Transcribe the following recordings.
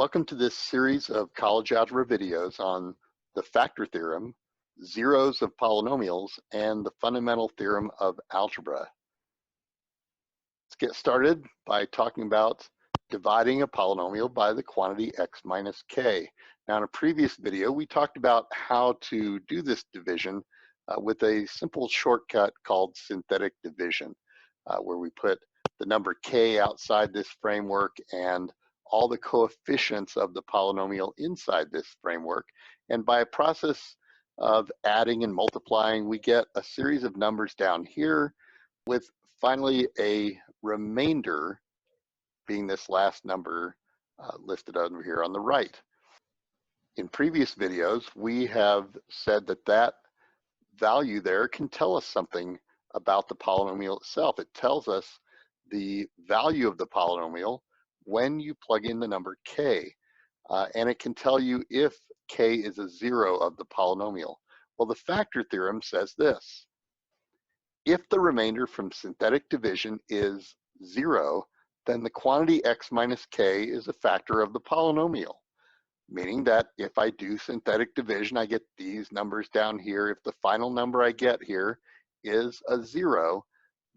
Welcome to this series of college algebra videos on the factor theorem, zeros of polynomials, and the fundamental theorem of algebra. Let's get started by talking about dividing a polynomial by the quantity x minus k. Now, in a previous video, we talked about how to do this division with a simple shortcut called synthetic division, where we put the number k outside this framework and all the coefficients of the polynomial inside this framework. And by a process of adding and multiplying, we get a series of numbers down here with finally a remainder being this last number listed over here on the right. In previous videos, we have said that that value there can tell us something about the polynomial itself. It tells us the value of the polynomial when you plug in the number k, and it can tell you if k is a zero of the polynomial. Well, the factor theorem says this: if the remainder from synthetic division is zero, then the quantity x minus k is a factor of the polynomial, meaning that if I do synthetic division, I get these numbers down here. If the final number I get here is a zero,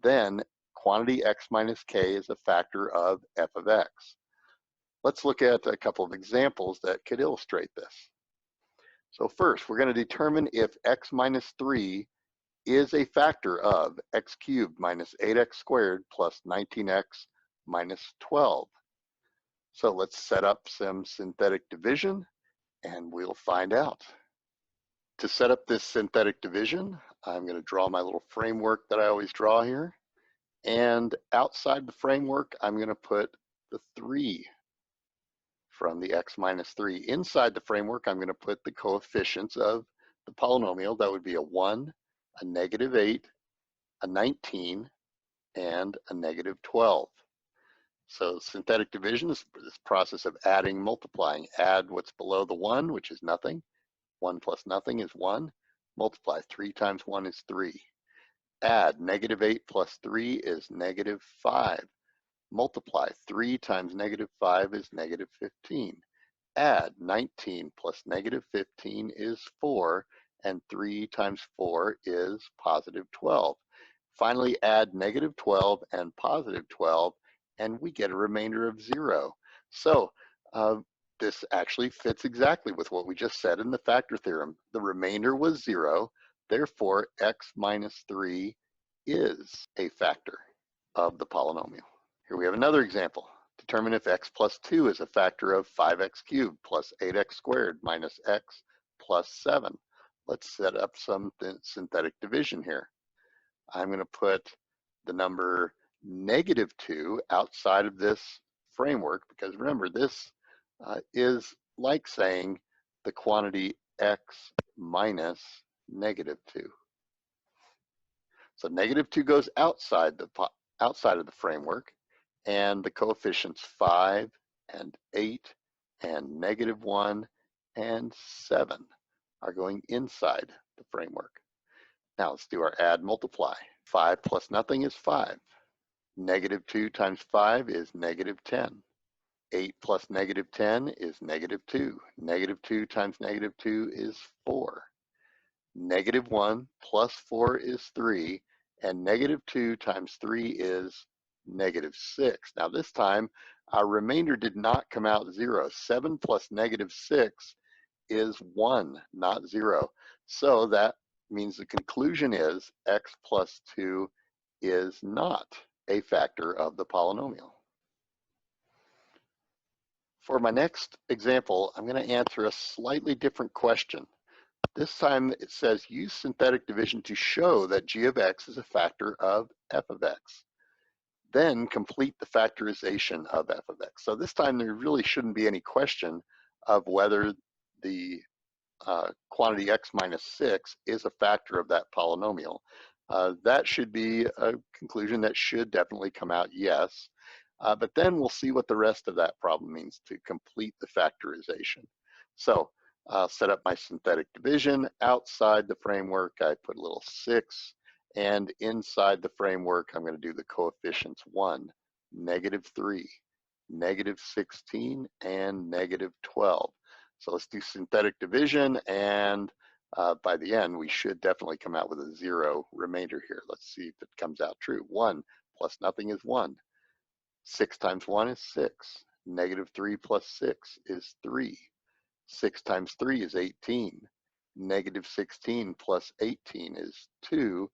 then quantity x minus k is a factor of f of x. Let's look at a couple of examples that could illustrate this. So first, we're going to determine if x minus 3 is a factor of x cubed minus 8x squared plus 19x minus 12. So let's set up some synthetic division and we'll find out. To set up this synthetic division, I'm going to draw my little framework that I always draw here. And outside the framework, I'm going to put the 3 from the x minus 3. Inside the framework, I'm going to put the coefficients of the polynomial. That would be a 1, a negative 8, a 19, and a negative 12. So synthetic division is this process of adding, multiplying. Add what's below the 1, which is nothing. 1 plus nothing is 1. Multiply. 3 times 1 is 3. Add. Negative 8 plus 3 is negative 5. Multiply. 3 times negative 5 is negative 15. Add. 19 plus negative 15 is 4, and 3 times 4 is positive 12. Finally, add negative 12 and positive 12, and we get a remainder of 0. So this actually fits exactly with what we just said in the factor theorem. The remainder was 0, therefore x minus 3 is a factor of the polynomial. Here we have another example. Determine if x plus 2 is a factor of 5x cubed plus 8x squared minus x plus 7. Let's set up some synthetic division here. I'm going to put the number negative 2 outside of this framework, because remember, this is like saying the quantity x minus negative 2. So negative 2 goes outside of the framework, and the coefficients 5 and 8 and negative 1 and 7 are going inside the framework. Now let's do our add multiply. 5 plus nothing is 5. Negative 2 times 5 is negative 10. 8 plus negative 10 is negative 2. Negative 2 times negative 2 is 4. Negative 1 plus 4 is 3, and negative 2 times 3 is negative 6. Now this time, our remainder did not come out 0. 7 plus negative 6 is 1, not 0. So that means the conclusion is x plus 2 is not a factor of the polynomial. For my next example, I'm going to answer a slightly different question. This time it says use synthetic division to show that g of x is a factor of f of x. Then complete the factorization of f of x. So this time there really shouldn't be any question of whether the quantity x minus 6 is a factor of that polynomial. That should be a conclusion that should definitely come out yes. But then we'll see what the rest of that problem means to complete the factorization. So I'll set up my synthetic division. Outside the framework, I put a little 6. And inside the framework, I'm going to do the coefficients 1, negative 3, negative 16, and negative 12. So let's do synthetic division, and by the end, we should definitely come out with a 0 remainder here. Let's see if it comes out true. 1 plus nothing is 1. 6 times 1 is 6. Negative 3 plus 6 is 3. 6 times 3 is 18. Negative 16 plus 18 is 2.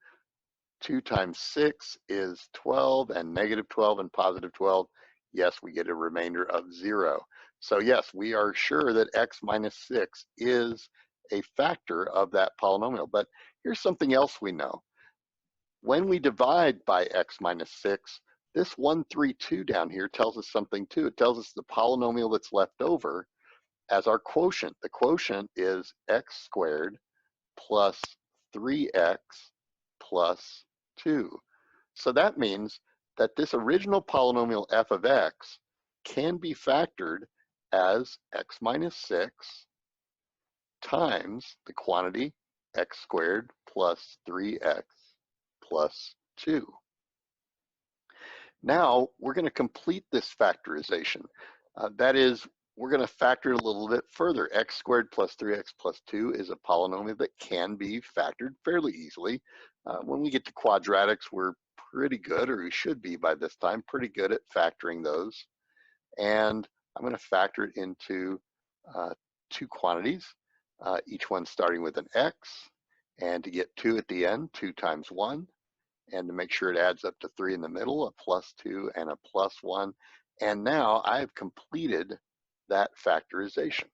2 times 6 is 12, and negative 12 and positive 12, yes, we get a remainder of 0. So yes, we are sure that x minus 6 is a factor of that polynomial. But here's something else we know. When we divide by x minus 6, this 132 down here tells us something too. It tells us the polynomial that's left over as our quotient. The quotient is x squared plus 3x plus 2. So that means that this original polynomial f of x can be factored as x minus 6 times the quantity x squared plus 3x plus 2. Now we're going to complete this factorization. That is, we're going to factor it a little bit further. X squared plus 3x plus 2 is a polynomial that can be factored fairly easily. When we get to quadratics, we're pretty good, or we should be by this time, pretty good at factoring those. And I'm going to factor it into two quantities, each one starting with an x. And to get 2 at the end, 2 times 1. And to make sure it adds up to 3 in the middle, a plus 2 and a plus 1. And now I've completed that factorization.